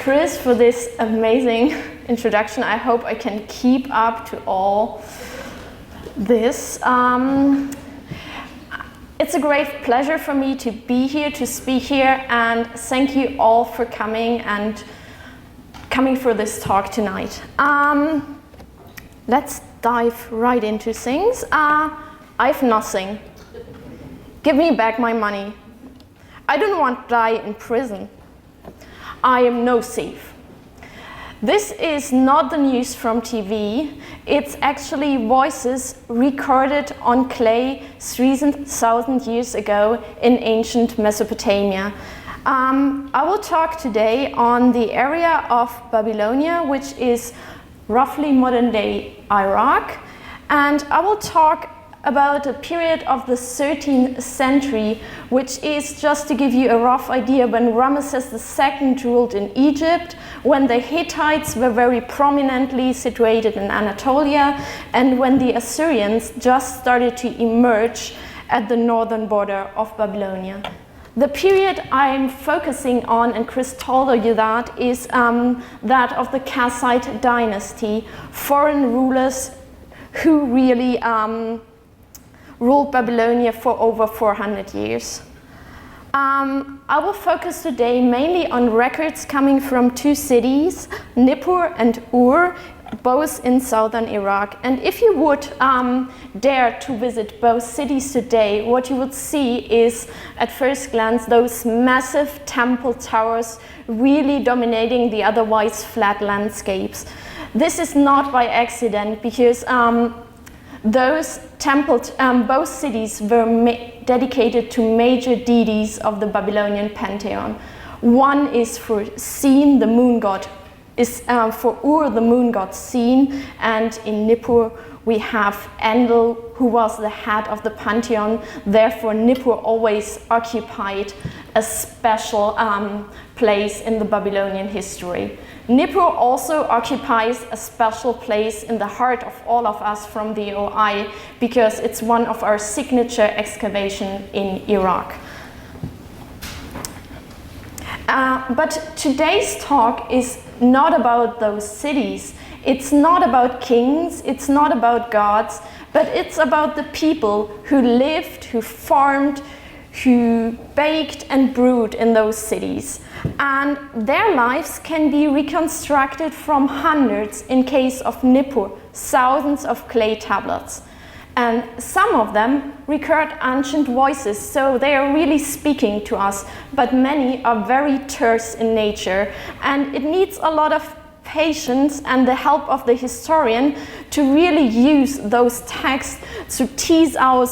Chris for this amazing introduction. I hope I can keep up to all this. It's a great pleasure for me to be here, to speak here, and thank you all for coming for this talk tonight. Let's dive right into things. I've nothing. Give me back my money. I don't want to die in prison. I am no thief. This is not the news from TV. It's actually voices recorded on clay 3,000 years ago in ancient Mesopotamia. I will talk today on the area of Babylonia, which is roughly modern-day Iraq, and I will talk about a period of the 13th century, which is, just to give you a rough idea, when Ramesses II ruled in Egypt, when the Hittites were very prominently situated in Anatolia, and when the Assyrians just started to emerge at the northern border of Babylonia. The period I'm focusing on, and Chris told you that, is that of the Kassite dynasty, foreign rulers who really ruled Babylonia for over 400 years. I will focus today mainly on records coming from two cities, Nippur and Ur, both in southern Iraq. And if you would dare to visit both cities today, what you would see is, at first glance, those massive temple towers really dominating the otherwise flat landscapes. This is not by accident, because those temples, both cities were dedicated to major deities of the Babylonian pantheon. One is for Sin, the moon god, is for Ur, the moon god Sin, and in Nippur we have Enlil, who was the head of the pantheon. Therefore, Nippur always occupied a special place in the Babylonian history. Nippur also occupies a special place in the heart of all of us from the OI, because it's one of our signature excavations in Iraq. But today's talk is not about those cities. It's not about kings, it's not about gods, but it's about the people who lived, who farmed, who baked and brewed in those cities. And their lives can be reconstructed from hundreds, in case of Nippur, thousands of clay tablets. And some of them record ancient voices, so they are really speaking to us, but many are very terse in nature, and it needs a lot of patience and the help of the historian to really use those texts to tease out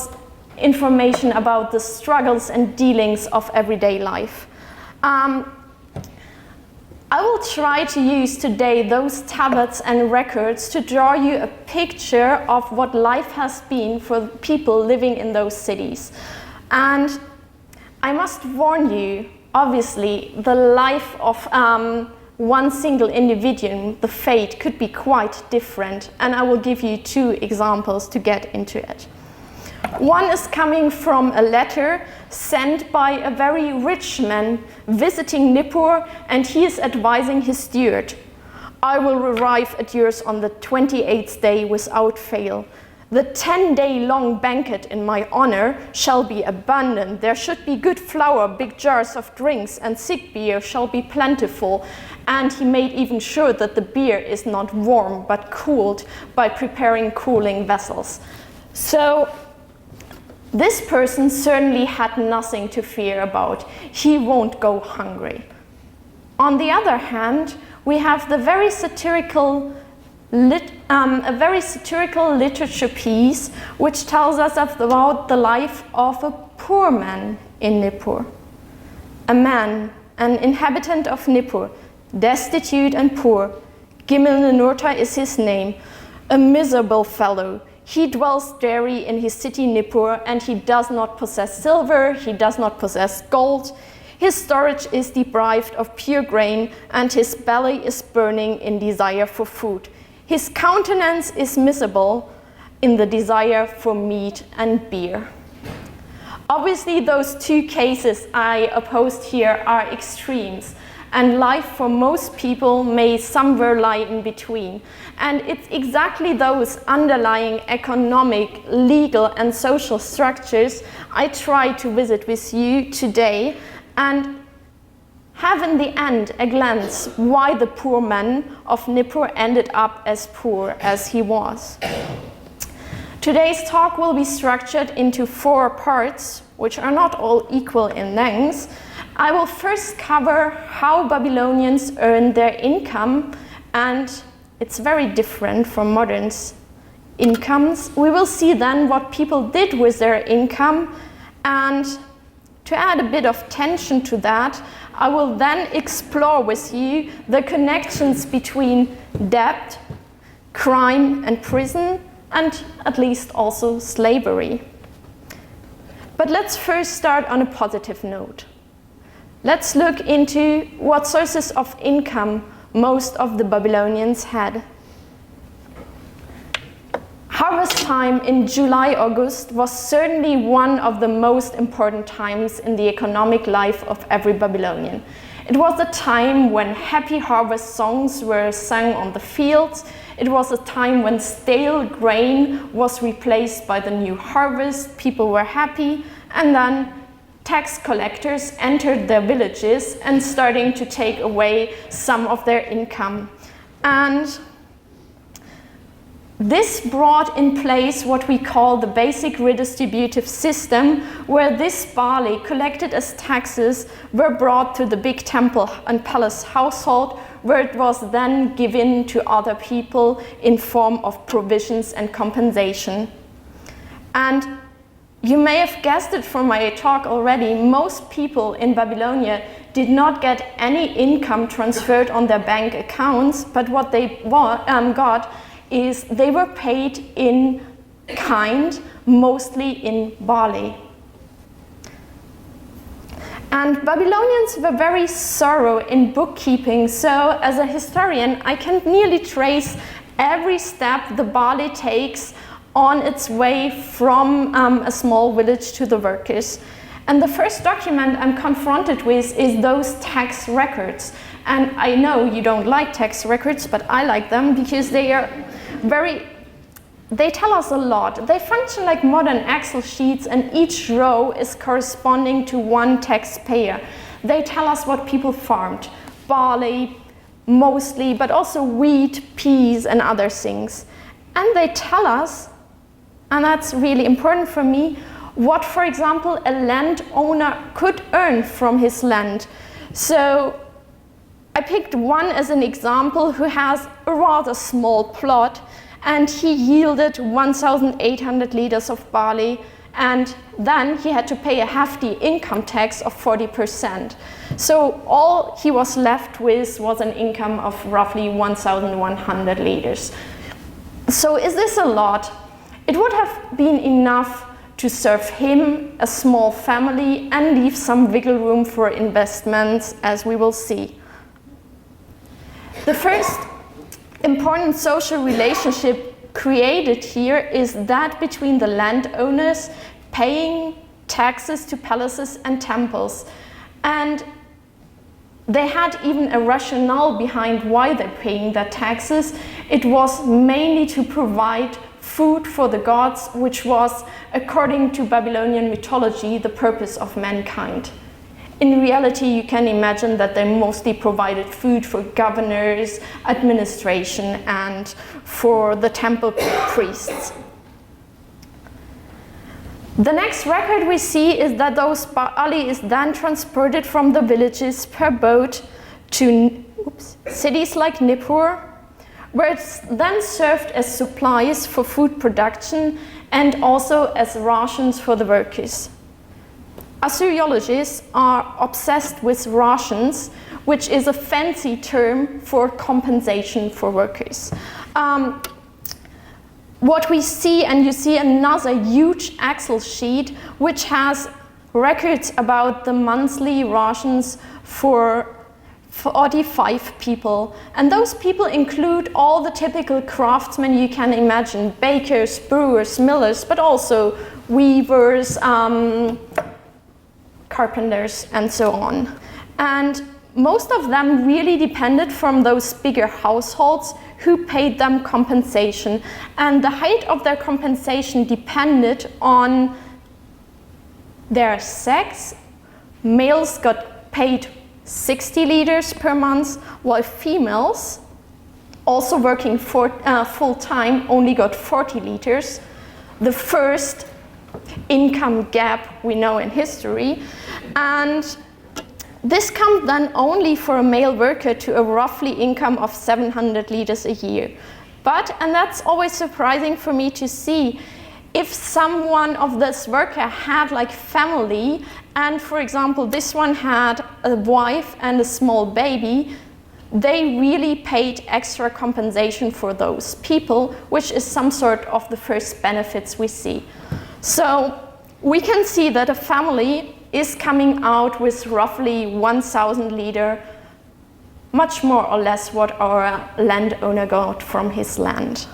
information about the struggles and dealings of everyday life. I will try to use today those tablets and records to draw you a picture of what life has been for people living in those cities. And I must warn you, obviously, the life of one single individual, the fate, could be quite different, and I will give you two examples to get into it. One is coming from a letter sent by a very rich man visiting Nippur, and he is advising his steward, "I will arrive at yours on the 28th day without fail. The 10-day-long banquet in my honor shall be abundant. There should be good flour, big jars of drinks, and thick beer shall be plentiful." And he made even sure that the beer is not warm but cooled by preparing cooling vessels. So this person certainly had nothing to fear about. He won't go hungry. On the other hand, we have the very satirical a very satirical literature piece which tells us about the life of a poor man in Nippur. A man, an inhabitant of Nippur, destitute and poor. Gimel-Ninurta is his name, a miserable fellow. He dwells daily in his city Nippur, and he does not possess silver, he does not possess gold. His storage is deprived of pure grain, and his belly is burning in desire for food. His countenance is miserable in the desire for meat and beer. Obviously, those two cases I opposed here are extremes, and life for most people may somewhere lie in between. And it's exactly those underlying economic, legal, and social structures I try to visit with you today, and have in the end a glance why the poor man of Nippur ended up as poor as he was. Today's talk will be structured into 4 parts, which are not all equal in length. I will first cover how Babylonians earned their income, and it's very different from modern incomes. We will see then what people did with their income, and to add a bit of tension to that, I will then explore with you the connections between debt, crime, and prison, and at least also slavery. But let's first start on a positive note. Let's look into what sources of income most of the Babylonians had. Harvest time in July-August was certainly one of the most important times in the economic life of every Babylonian. It was a time when happy harvest songs were sung on the fields. It was a time when stale grain was replaced by the new harvest. People were happy, and then tax collectors entered their villages and starting to take away some of their income. And this brought in place what we call the basic redistributive system, where this barley collected as taxes were brought to the big temple and palace household, where it was then given to other people in form of provisions and compensation. And you may have guessed it from my talk already, most people in Babylonia did not get any income transferred on their bank accounts, but what they got is they were paid in kind, mostly in barley. And Babylonians were very thorough in bookkeeping, so as a historian I can nearly trace every step the barley takes on its way from a small village to the workers. And the first document I'm confronted with is those tax records. And I know you don't like tax records, but I like them because they tell us a lot. They function like modern Excel sheets, and each row is corresponding to one taxpayer. They tell us what people farmed, barley mostly, but also wheat, peas, and other things. And they tell us, and that's really important for me, what, for example, a landowner could earn from his land. So I picked one as an example who has a rather small plot, and he yielded 1,800 liters of barley, and then he had to pay a hefty income tax of 40%. So all he was left with was an income of roughly 1,100 liters. So is this a lot? It would have been enough to serve him, a small family, and leave some wiggle room for investments, as we will see. The first important social relationship created here is that between the landowners paying taxes to palaces and temples. And they had even a rationale behind why they're paying their taxes. It was mainly to provide food for the gods, which was, according to Babylonian mythology, the purpose of mankind. In reality, you can imagine that they mostly provided food for governors, administration, and for the temple priests. The next record we see is that those barley is then transported from the villages per boat to cities like Nippur, where it's then served as supplies for food production and also as rations for the workers. Assyriologists are obsessed with rations, which is a fancy term for compensation for workers. What we see, and you see another huge Excel sheet, which has records about the monthly rations for 45 people. And those people include all the typical craftsmen you can imagine, bakers, brewers, millers, but also weavers, carpenters, and so on. And most of them really depended from those bigger households who paid them compensation. And the height of their compensation depended on their sex. Males got paid 60 liters per month, while females, also working full-time, only got 40 liters. The first income gap we know in history. And this comes then only for a male worker to a roughly income of 700 liters a year. But, and that's always surprising for me to see, if someone of this worker had like family, and for example, this one had a wife and a small baby, they really paid extra compensation for those people, which is some sort of the first benefits we see. So we can see that a family is coming out with roughly 1,000 liter, much more or less what our landowner got from his land.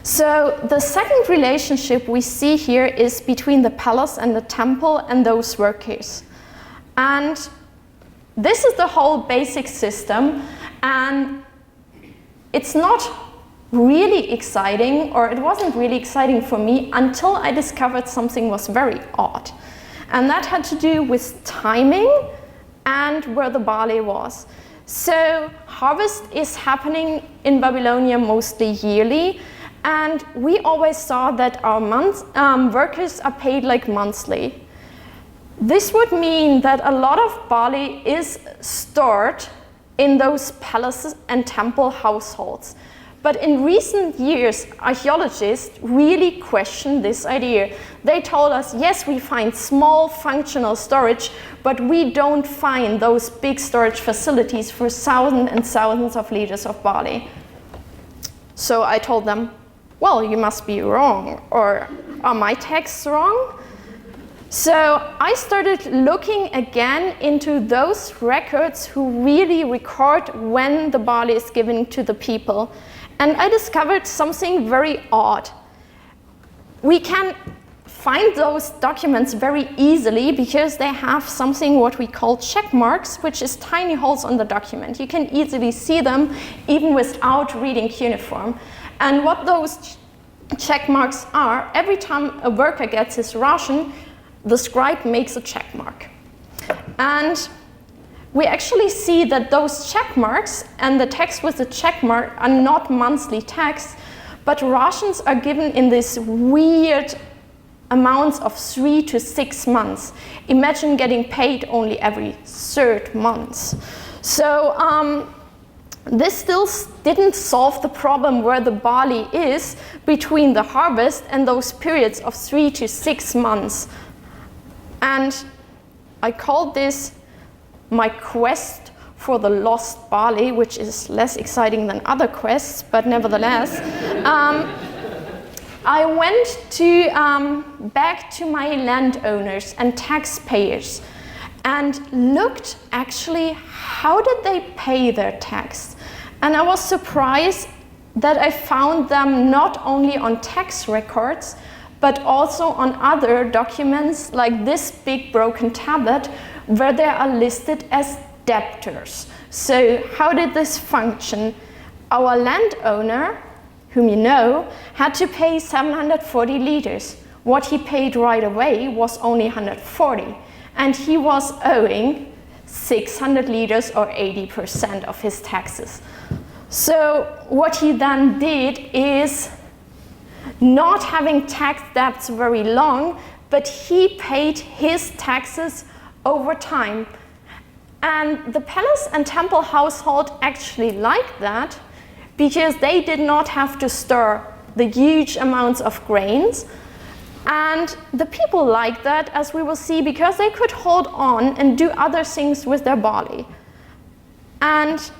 So the second relationship we see here is between the palace and the temple and those workers. And this is the whole basic system, and it's not really exciting, or it wasn't really exciting for me until I discovered something was very odd. And that had to do with timing and where the barley was. So harvest is happening in Babylonia mostly yearly, and we always saw that our workers are paid like monthly. This would mean that a lot of barley is stored in those palaces and temple households. But in recent years, archaeologists really questioned this idea. They told us, yes, we find small functional storage, but we don't find those big storage facilities for thousands and thousands of liters of barley. So I told them, well, you must be wrong, or are my texts wrong? So I started looking again into those records who really record when the barley is given to the people. And I discovered something very odd. We can find those documents very easily because they have something what we call check marks, which is tiny holes on the document. You can easily see them even without reading cuneiform. And what those check marks are, every time a worker gets his ration, the scribe makes a check mark. And we actually see that those check marks and the text with the check mark are not monthly texts, but rations are given in this weird amounts of 3 to 6 months. Imagine getting paid only every third month. So this still didn't solve the problem where the barley is between the harvest and those periods of 3 to 6 months. And I called this my quest for the lost barley, which is less exciting than other quests, but nevertheless. I went back to my landowners and taxpayers and looked actually how did they pay their tax. And I was surprised that I found them not only on tax records, but also on other documents like this big broken tablet where they are listed as debtors. So how did this function? Our landowner, whom you know, had to pay 740 liters. What he paid right away was only 140, and he was owing 600 liters or 80% of his taxes. So what he then did is, not having tax debts very long, but he paid his taxes over time. And the palace and temple household actually liked that because they did not have to store the huge amounts of grains. And the people liked that, as we will see, because they could hold on and do other things with their barley. And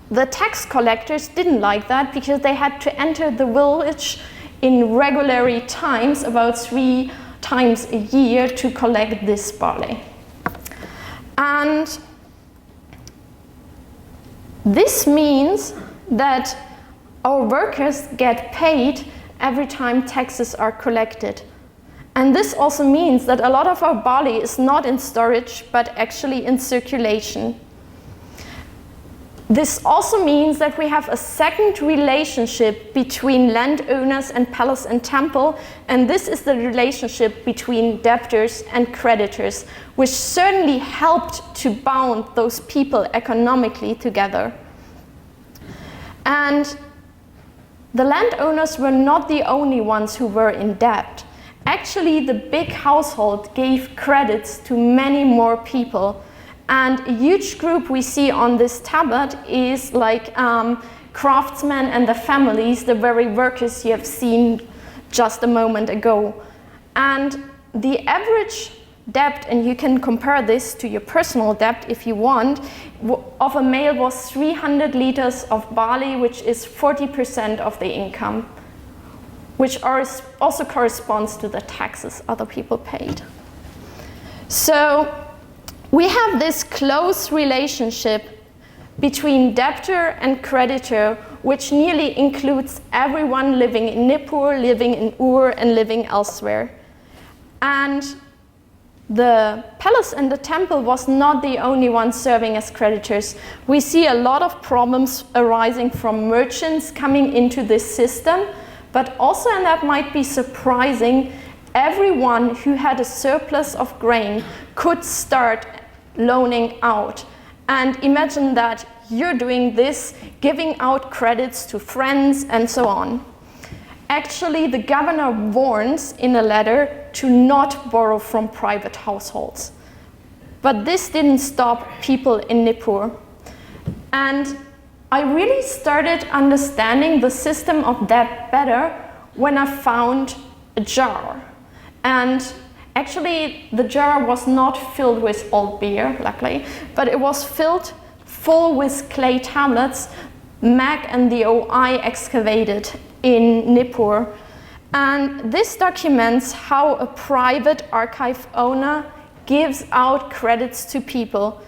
the tax collectors didn't like that because they had to enter the village in regular times, about 3 times a year, to collect this barley. And this means that our workers get paid every time taxes are collected. And this also means that a lot of our barley is not in storage, but actually in circulation. This also means that we have a second relationship between landowners and palace and temple, and this is the relationship between debtors and creditors, which certainly helped to bound those people economically together. And the landowners were not the only ones who were in debt. Actually, the big household gave credits to many more people. And a huge group we see on this tablet is like craftsmen and the families, the very workers you have seen just a moment ago. And the average debt, and you can compare this to your personal debt if you want, of a male was 300 liters of barley, which is 40% of the income, which also corresponds to the taxes other people paid. So we have this close relationship between debtor and creditor, which nearly includes everyone living in Nippur, living in Ur, and living elsewhere. And the palace and the temple was not the only one serving as creditors. We see a lot of problems arising from merchants coming into this system, but also, and that might be surprising, everyone who had a surplus of grain could start loaning out. And imagine that you're doing this, giving out credits to friends and so on. Actually, the governor warns in a letter to not borrow from private households. But this didn't stop people in Nippur. And I really started understanding the system of debt better when I found a jar. And actually, the jar was not filled with old beer, luckily, but it was filled full with clay tablets Mac and the OI excavated in Nippur. And this documents how a private archive owner gives out credits to people.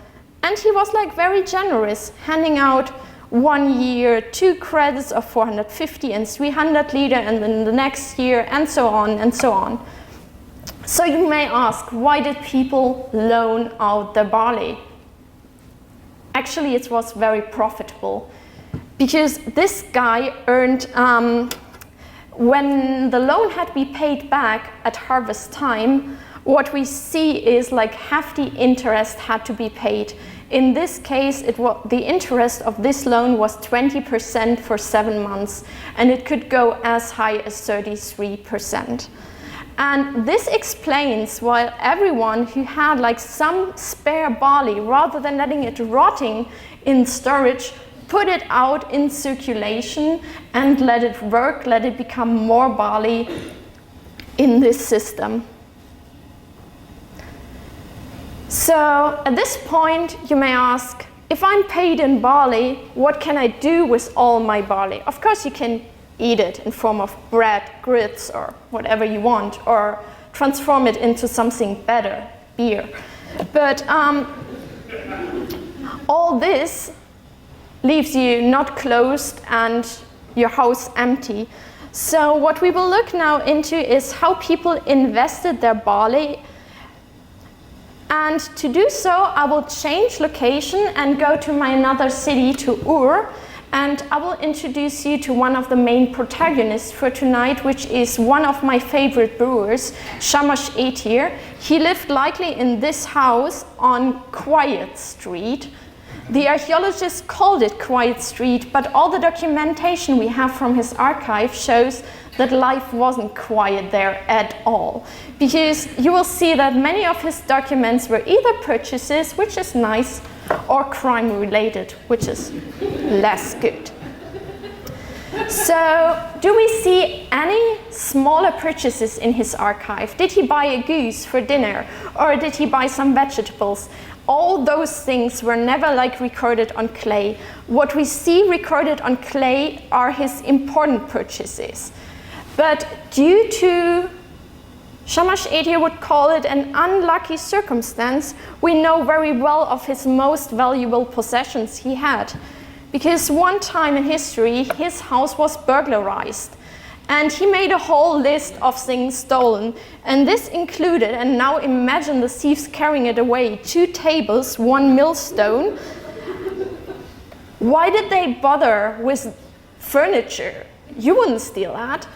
And he was like very generous, handing out 1 year 2 credits of 450 and 300 liter, and then the next year, and so on and so on. So you may ask, why did people loan out their barley? Actually, it was very profitable, because this guy earned, when the loan had to be paid back at harvest time, what we see is like hefty interest had to be paid. In this case, the interest of this loan was 20% for 7 months, and it could go as high as 33%. And this explains why everyone who had like some spare barley, rather than letting it rotting in storage, put it out in circulation and let it work, let it become more barley in this system. So at this point, you may ask, if I'm paid in barley, what can I do with all my barley? Of course, you can eat it in form of bread, grits, or whatever you want, or transform it into something better, beer. But all this leaves you not closed and your house empty. So what we will look now into is how people invested their barley. And to do so, I will change location and go to my another city, to Ur, and I will introduce you to one of the main protagonists for tonight, which is one of my favorite brewers, Shamash Etir. He lived likely in this house on Quiet Street. The archaeologists called it Quiet Street, but all the documentation we have from his archive shows that life wasn't quiet there at all. Because you will see that many of his documents were either purchases, which is nice, or crime related, which is less good. So, do we see any smaller purchases in his archive? Did he buy a goose for dinner, or did he buy some vegetables? All those things were never like recorded on clay. What we see recorded on clay are his important purchases. But due to, Shamash Etir would call it an unlucky circumstance, we know very well of his most valuable possessions he had. Because one time in history, his house was burglarized. And he made a whole list of things stolen. And this included, and now imagine the thieves carrying it away, 2 tables, 1 millstone. Why did they bother with furniture? You wouldn't steal that.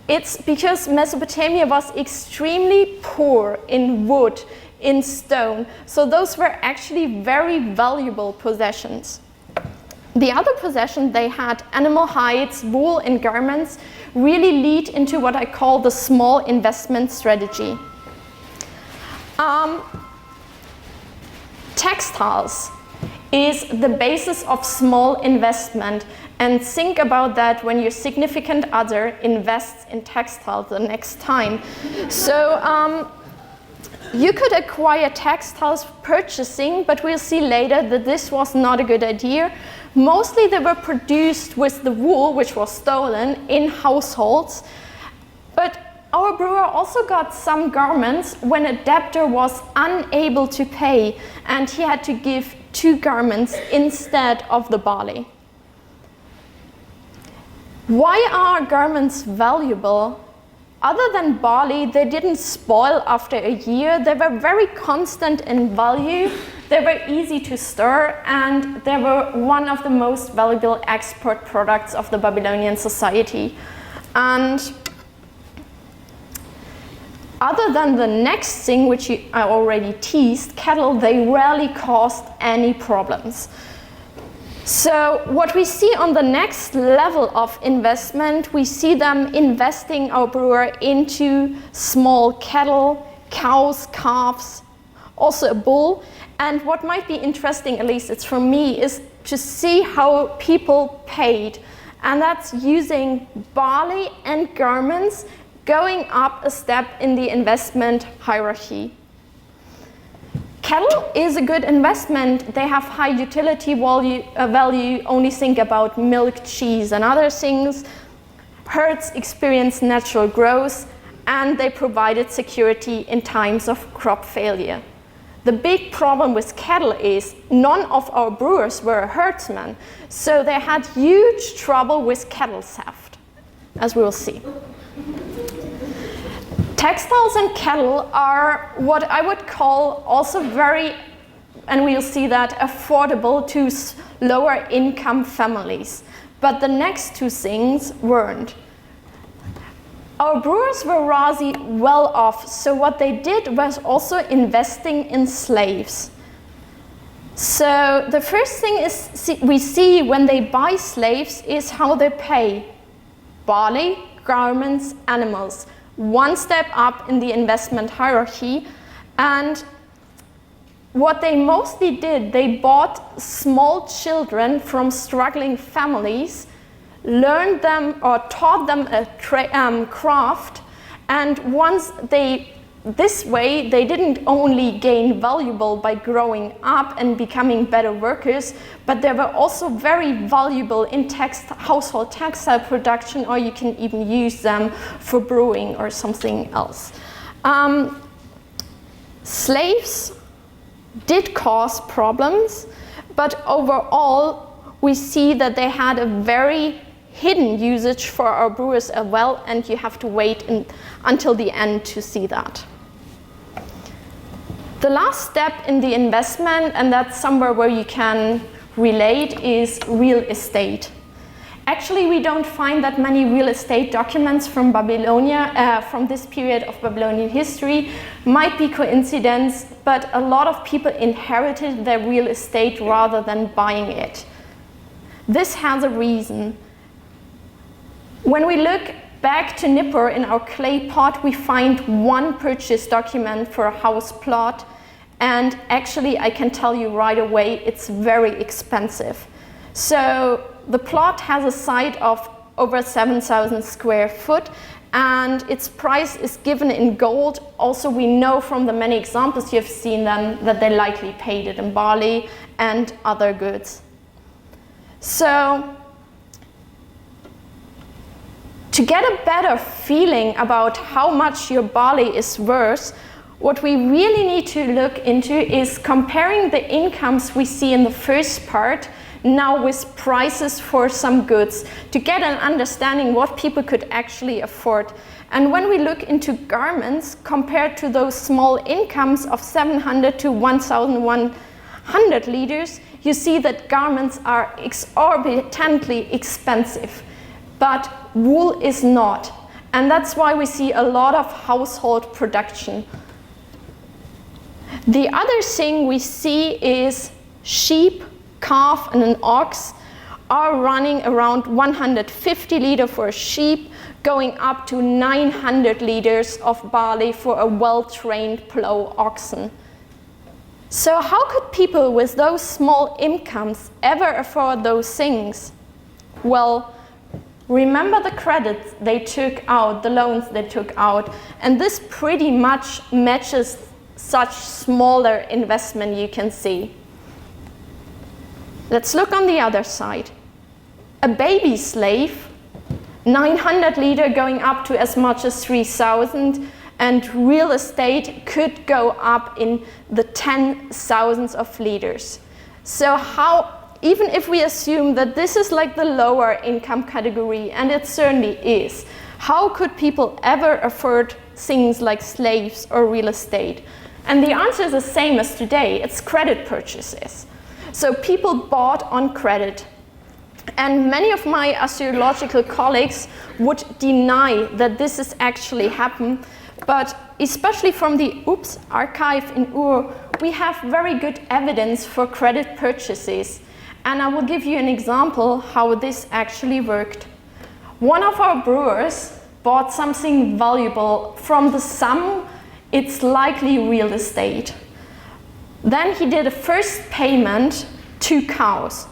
It's because Mesopotamia was extremely poor in wood, in stone. So those were actually very valuable possessions. The other possession they had, animal hides, wool, and garments, really lead into what I call the small investment strategy. Textiles is the basis of small investment, and think about that when your significant other invests in textiles the next time. So you could acquire textiles purchasing, but we'll see later that this was not a good idea. Mostly they were produced with the wool, which was stolen, in households. But our brewer also got some garments when a debtor was unable to pay, and he had to give 2 garments instead of the barley. Why are garments valuable? Other than barley, they didn't spoil after a year. They were very constant in value. They were easy to store, and they were one of the most valuable export products of the Babylonian society. And other than the next thing, which I already teased, cattle, they rarely caused any problems. So what we see on the next level of investment, we see them investing our brewer into small cattle, cows, calves, also a bull. And what might be interesting, at least it's for me, is to see how people paid. And that's using barley and garments going up a step in the investment hierarchy. Cattle is a good investment. They have high utility value. Only think about milk, cheese, and other things. Herds experience natural growth, and they provided security in times of crop failure. The big problem with cattle is none of our brewers were herdsmen, so they had huge trouble with cattle theft, as we will see. Textiles and cattle are what I would call also very, and we'll see that, affordable to lower income families. But the next 2 things weren't. Our brewers were rather well off, so what they did was also investing in slaves. So the first thing we see when they buy slaves is how they pay. Barley, garments, animals. 1 step up in the investment hierarchy. And what they mostly did, they bought small children from struggling families, learned them or taught them a craft, and this way they didn't only gain valuable by growing up and becoming better workers, but they were also very valuable in household textile production, or you can even use them for brewing or something else. Slaves did cause problems, but overall we see that they had a very hidden usage for our brewers as well, and you have to wait until the end to see that. The last step in the investment, and that's somewhere where you can relate, is real estate. Actually, we don't find that many real estate documents from Babylonia, from this period of Babylonian history. Might be coincidence, but a lot of people inherited their real estate rather than buying it. This has a reason. When we look back to Nippur in our clay pot, we find 1 purchase document for a house plot, and actually I can tell you right away it's very expensive. So the plot has a site of over 7,000 square foot, and its price is given in gold. Also, we know from the many examples you've seen them that they likely paid it in barley and other goods. So to get a better feeling about how much your barley is worth, what we really need to look into is comparing the incomes we see in the first part now with prices for some goods to get an understanding what people could actually afford. And when we look into garments compared to those small incomes of 700 to 1,100 liters, you see that garments are exorbitantly expensive, but wool is not. And that's why we see a lot of household production. The other thing we see is sheep, calf, and an ox are running around 150 liters for a sheep, going up to 900 liters of barley for a well-trained plough oxen. So how could people with those small incomes ever afford those things? Well, remember the credits they took out, the loans they took out, and this pretty much matches such smaller investment you can see. Let's look on the other side. A baby slave, 900 liter going up to as much as 3,000, and real estate could go up in the 10,000s of liters. So how, even if we assume that this is like the lower income category, and it certainly is, how could people ever afford things like slaves or real estate? And the answer is the same as today. It's credit purchases. So people bought on credit. And many of my Assyriological colleagues would deny that this has actually happened. But especially from the archive in Ur, we have very good evidence for credit purchases. And I will give you an example how this actually worked. One of our brewers bought something valuable from the sum. It's likely real estate. Then he did a first payment, 2 cows.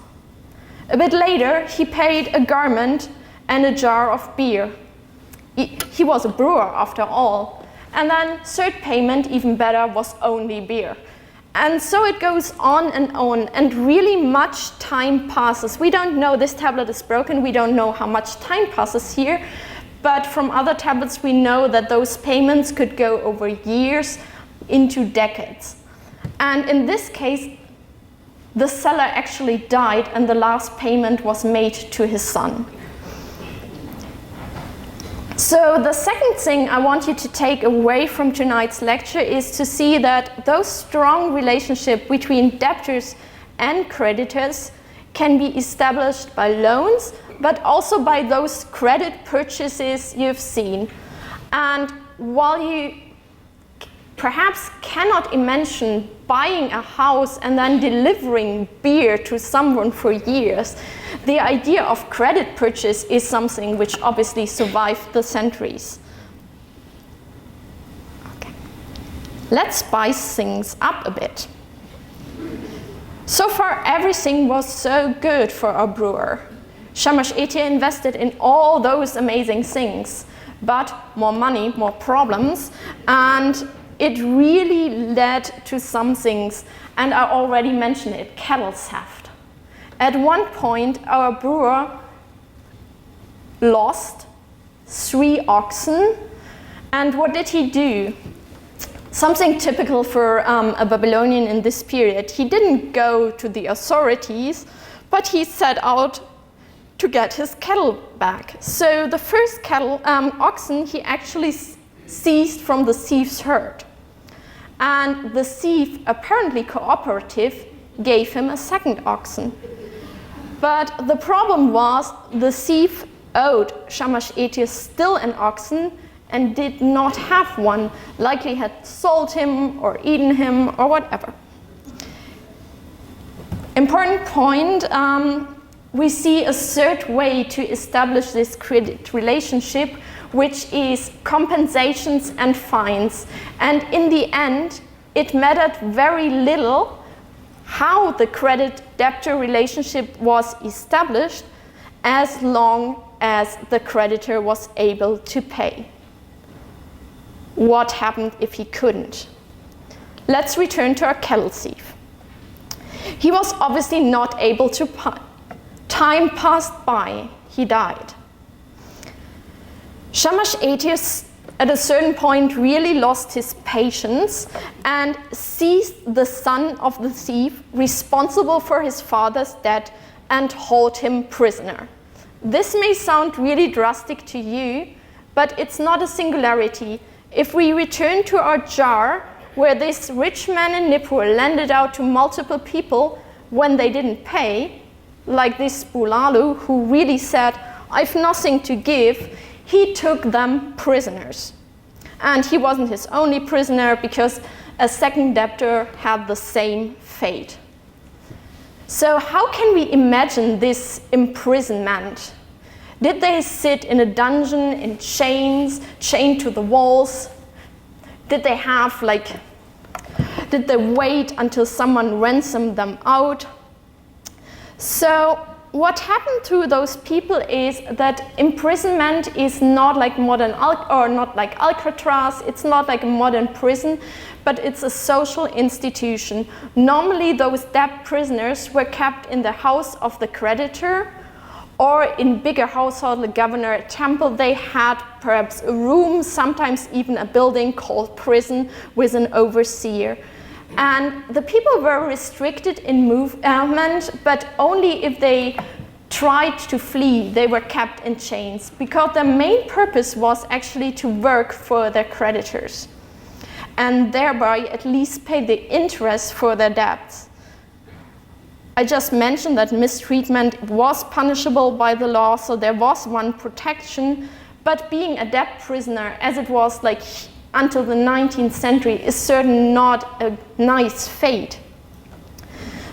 A bit later, he paid a garment and a jar of beer. He was a brewer after all. And then third payment, even better, was only beer. And so it goes on, and really much time passes. We don't know, this tablet is broken, we don't know how much time passes here. But from other tablets, we know that those payments could go over years into decades. And in this case, the seller actually died and the last payment was made to his son. So the second thing I want you to take away from tonight's lecture is to see that those strong relationships between debtors and creditors can be established by loans, but also by those credit purchases you've seen. And while you perhaps cannot imagine buying a house and then delivering beer to someone for years, the idea of credit purchase is something which obviously survived the centuries. Okay. Let's spice things up a bit. So far, everything was so good for our brewer. Shamash-Etir invested in all those amazing things, but more money, more problems, and it really led to some things, and I already mentioned it, cattle theft. At one point, our brewer lost 3 oxen, and what did he do? Something typical for a Babylonian in this period. He didn't go to the authorities, but he set out to get his cattle back. So the first oxen he actually seized from the thief's herd. And the thief, apparently cooperative, gave him a second oxen. But the problem was the thief owed Shamash-Etir still an oxen and did not have one, likely had sold him or eaten him or whatever. Important point, we see a third way to establish this credit relationship, which is compensations and fines. And in the end, it mattered very little how the credit-debtor relationship was established as long as the creditor was able to pay. What happened if he couldn't? Let's return to our cattle thief. He was obviously not able to pay. Time passed by, he died. Shamash-Etir at a certain point really lost his patience and seized the son of the thief responsible for his father's debt and hold him prisoner. This may sound really drastic to you, but it's not a singularity. If we return to our jar, where this rich man in Nippur lended out to multiple people when they didn't pay, like this Bulalu, who really said, "I've nothing to give," he took them prisoners. And he wasn't his only prisoner, because a second debtor had the same fate. So how can we imagine this imprisonment? Did they sit in a dungeon in chains, chained to the walls? Did they wait until someone ransomed them out? So what happened to those people is that imprisonment is not like not like Alcatraz, it's not like a modern prison, but it's a social institution. Normally those debt prisoners were kept in the house of the creditor, or in bigger household, the governor, a temple. They had perhaps a room, sometimes even a building called prison with an overseer. And the people were restricted in movement, but only if they tried to flee. They were kept in chains, because their main purpose was actually to work for their creditors and thereby at least pay the interest for their debts. I just mentioned that mistreatment was punishable by the law, so there was one protection, but being a debt prisoner, as it was like until the 19th century, is certainly not a nice fate.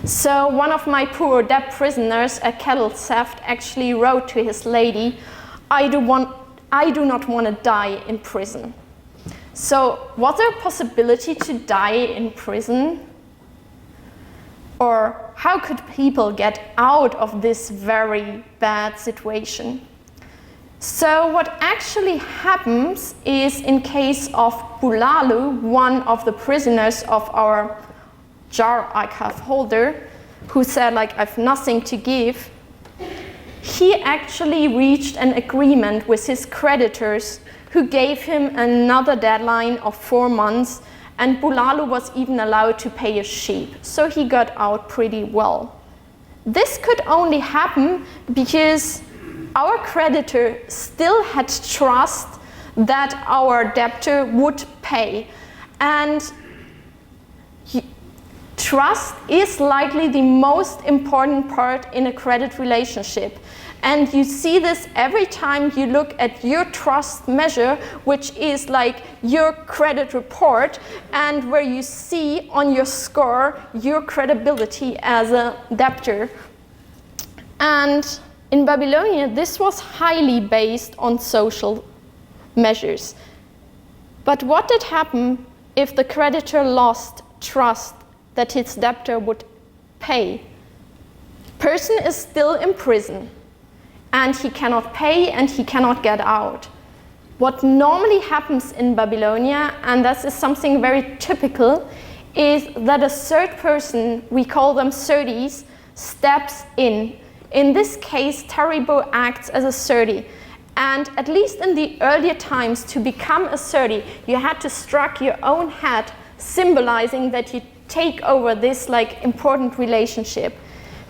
So one of my poor debt prisoners, a cattle theft, actually wrote to his lady, I do not want to die in prison." So was there a possibility to die in prison? Or how could people get out of this very bad situation? So what actually happens is, in case of Bulalu, one of the prisoners of our jar archive holder, who said, like, "I've nothing to give," he actually reached an agreement with his creditors, who gave him another deadline of 4 months, and Bulalu was even allowed to pay a sheep, so he got out pretty well. This could only happen because our creditor still had trust that our debtor would pay. And trust is likely the most important part in a credit relationship. And you see this every time you look at your trust measure, which is like your credit report, and where you see on your score your credibility as a debtor. And in Babylonia, this was highly based on social measures. But what did happen if the creditor lost trust that his debtor would pay? Person is still in prison, and he cannot pay and he cannot get out. What normally happens in Babylonia, and this is something very typical, is that a third person, we call them Serdis, steps in. In this case, Taribo acts as a Serdi. And at least in the earlier times, to become a Serdi, you had to strike your own head, symbolizing that you take over this like important relationship.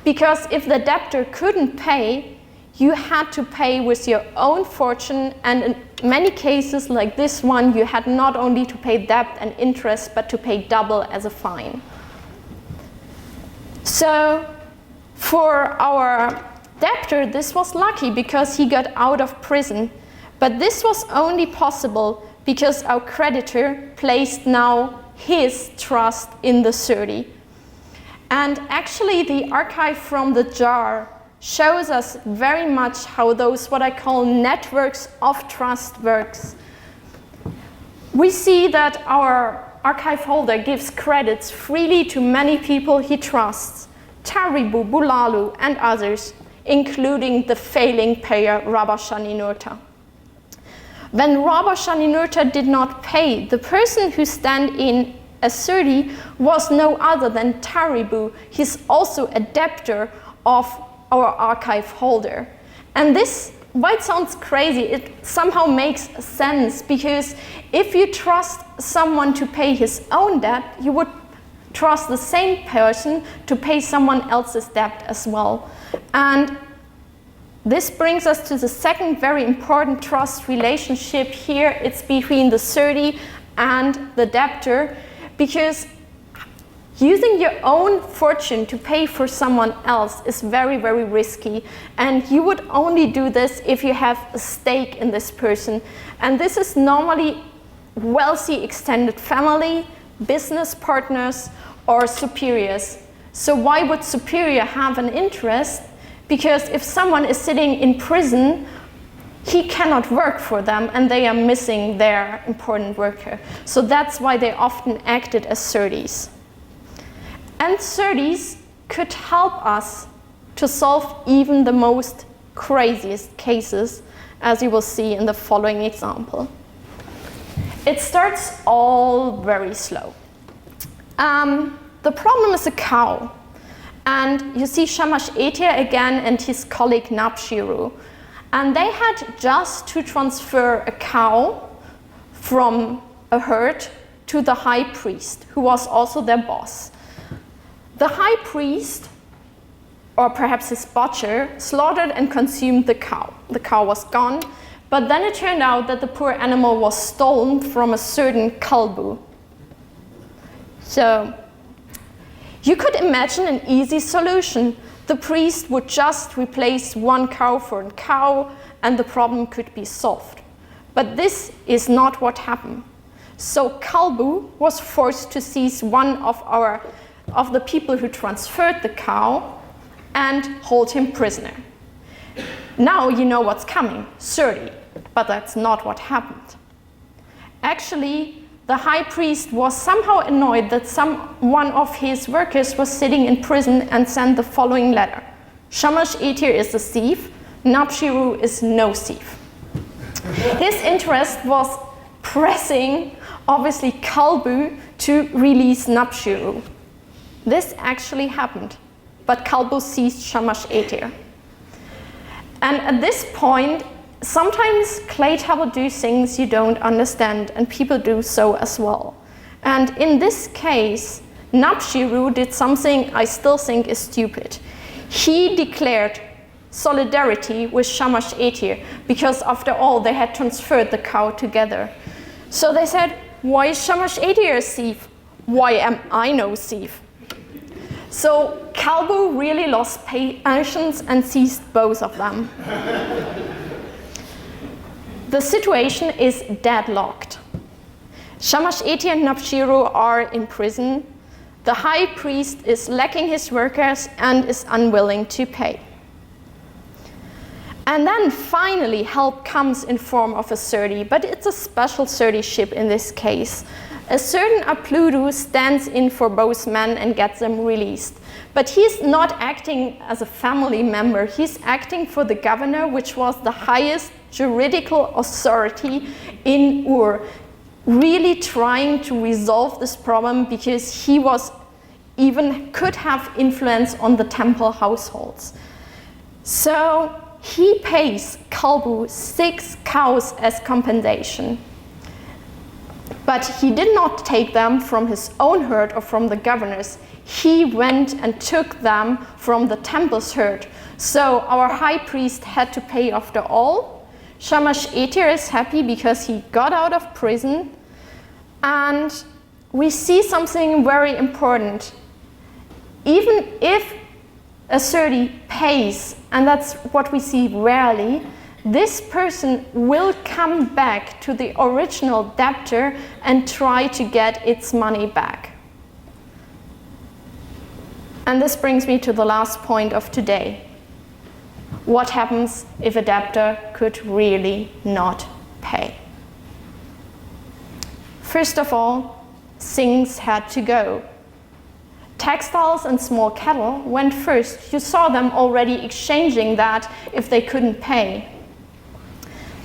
Because if the debtor couldn't pay, you had to pay with your own fortune, and in many cases like this one, you had not only to pay debt and interest, but to pay double as a fine. So for our debtor, this was lucky because he got out of prison, but this was only possible because our creditor placed now his trust in the Serdi. And actually the archive from the jar shows us very much how those, what I call networks of trust works. We see that our archive holder gives credits freely to many people he trusts, Taribu, Bulalu, and others, including the failing payer Rabba Shaninurta. When Rabba Shaninurta did not pay, the person who stand in as Serdi was no other than Taribu. He's also a debtor of our archive holder. And this, why it sounds crazy, it somehow makes sense, because if you trust someone to pay his own debt, you would trust the same person to pay someone else's debt as well. And this brings us to the second very important trust relationship here. It's between the surety and the debtor, because using your own fortune to pay for someone else is very, very risky. And you would only do this if you have a stake in this person. And this is normally wealthy extended family, business partners, or superiors. So why would superior have an interest? Because if someone is sitting in prison, he cannot work for them and they are missing their important worker. So that's why they often acted as sureties. And sureties could help us to solve even the most craziest cases, as you will see in the following example. It starts all very slow. The problem is a cow. And you see Shamash Etir again and his colleague Nabshiru. And they had just to transfer a cow from a herd to the high priest, who was also their boss. The high priest, or perhaps his butcher, slaughtered and consumed the cow. The cow was gone, but then it turned out that the poor animal was stolen from a certain kalbu. So you could imagine an easy solution. The priest would just replace one cow for a cow and the problem could be solved. But this is not what happened. So Kalbu was forced to seize one of the people who transferred the cow and hold him prisoner. Now you know what's coming, surety, but that's not what happened. Actually, the high priest was somehow annoyed that one of his workers was sitting in prison and sent the following letter. Shamash Etir is a thief, Nabshiru is no thief. His interest was pressing, obviously, Kalbu to release Nabshiru. This actually happened, but Kalbu seized Shamash Etir. And at this point, sometimes clay table do things you don't understand, and people do so as well. And in this case, Nabshiru did something I still think is stupid. He declared solidarity with Shamash Etir, because after all, they had transferred the cow together. So they said, why is Shamash Etir a thief? Why am I no thief? So Kalbu really lost patience and seized both of them. The situation is deadlocked. Shamash Etir and Nabshiru are in prison. The high priest is lacking his workers and is unwilling to pay. And then finally help comes in form of a surety, but it's a special suretyship in this case. A certain Apludu stands in for both men and gets them released. But he's not acting as a family member, he's acting for the governor, which was the highest juridical authority in Ur, really trying to resolve this problem because he could have influence on the temple households. So he pays Kalbu 6 cows as compensation. But he did not take them from his own herd or from the governor's. He went and took them from the temple's herd. So our high priest had to pay after all. Shamash Etir is happy because he got out of prison. And we see something very important. Even if a surety pays, and that's what we see rarely, this person will come back to the original debtor and try to get its money back. And this brings me to the last point of today. What happens if a debtor could really not pay? First of all, things had to go. Textiles and small cattle went first. You saw them already exchanging that if they couldn't pay.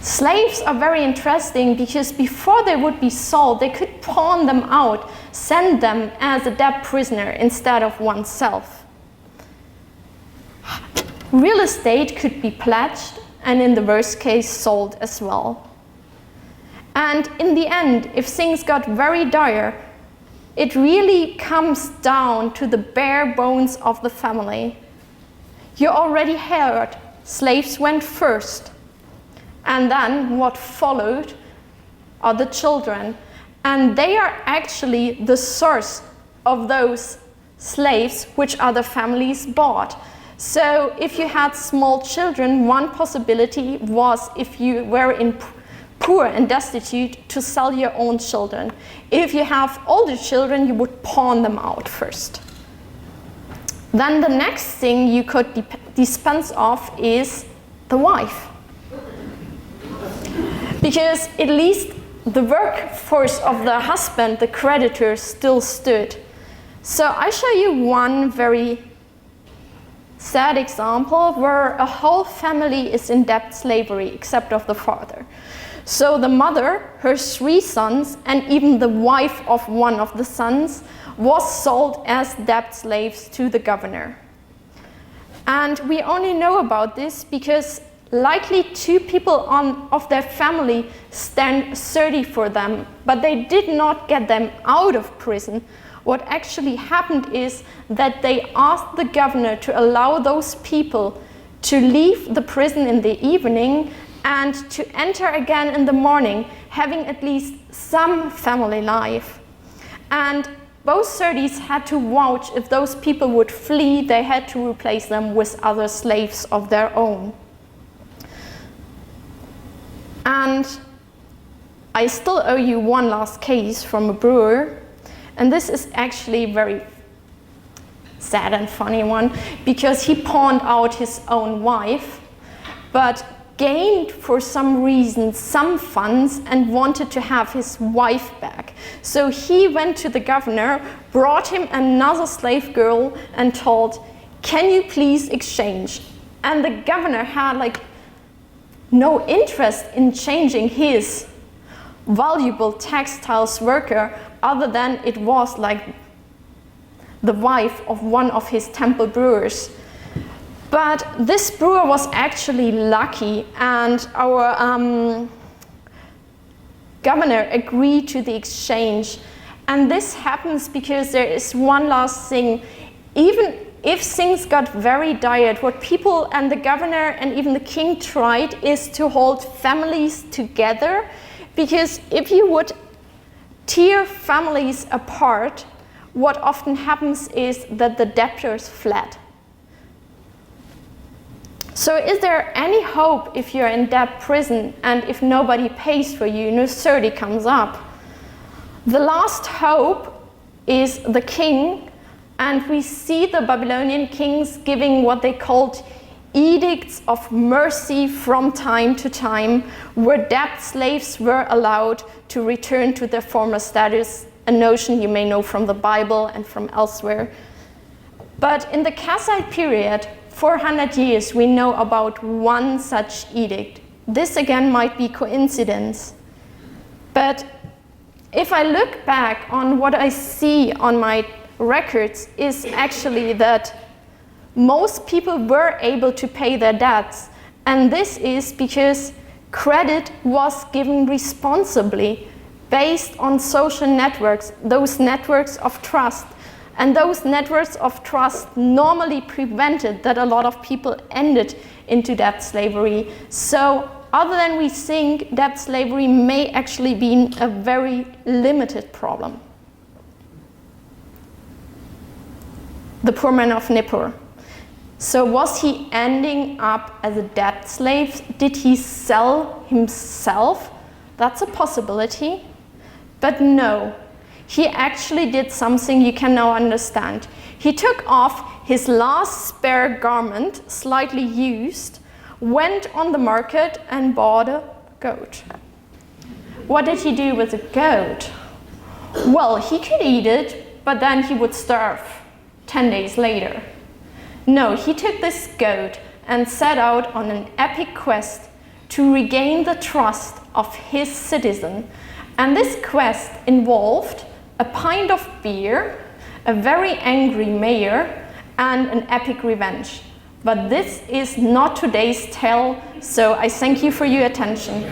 Slaves are very interesting because before they would be sold, they could pawn them out, send them as a debt prisoner instead of oneself. Real estate could be pledged and in the worst case sold as well. And in the end, if things got very dire, it really comes down to the bare bones of the family. You already heard, slaves went first, and then what followed are the children, and they are actually the source of those slaves which other families bought. So if you had small children, one possibility was, if you were in poor and destitute, to sell your own children. If you have older children, you would pawn them out first. Then the next thing you could dispense of is the wife. Because at least the workforce of the husband, the creditor, still stood. So I show you one very sad example where a whole family is in debt slavery except of the father. So the mother, her 3 sons, and even the wife of one of the sons was sold as debt slaves to the governor. And we only know about this because likely 2 people of their family stand 30 for them, but they did not get them out of prison. What actually happened is that they asked the governor to allow those people to leave the prison in the evening and to enter again in the morning, having at least some family life. And both 30s had to vouch if those people would flee, they had to replace them with other slaves of their own. And I still owe you one last case from a brewer, and this is actually very sad and funny one, because he pawned out his own wife, but gained for some reason some funds and wanted to have his wife back. So he went to the governor, brought him another slave girl and told, "Can you please exchange?" And the governor had no interest in changing his valuable textiles worker, other than it was the wife of one of his temple brewers. But this brewer was actually lucky, and our governor agreed to the exchange. And this happens because there is one last thing. Even if things got very dire, what people and the governor and even the king tried is to hold families together, because if you would tear families apart, what often happens is that the debtors fled. So is there any hope if you're in debt prison and if nobody pays for you, no 30 comes up? The last hope is the king, and we see the Babylonian kings giving what they called Edicts of Mercy from time to time, where debt slaves were allowed to return to their former status, a notion you may know from the Bible and from elsewhere. But in the Kassite period, 400 years, we know about one such edict. This again might be coincidence. But if I look back on what I see on my records, is actually that most people were able to pay their debts. And this is because credit was given responsibly based on social networks, those networks of trust. And those networks of trust normally prevented that a lot of people ended into debt slavery. So other than we think, debt slavery may actually be a very limited problem. The poor man of Nippur. So was he ending up as a debt slave? Did he sell himself? That's a possibility. But no. He actually did something you can now understand. He took off his last spare garment, slightly used, went on the market and bought a goat. What did he do with the goat? Well, he could eat it, but then he would starve 10 days later. No, he took this goat and set out on an epic quest to regain the trust of his citizen. And this quest involved a pint of beer, a very angry mayor, and an epic revenge. But this is not today's tale, so I thank you for your attention.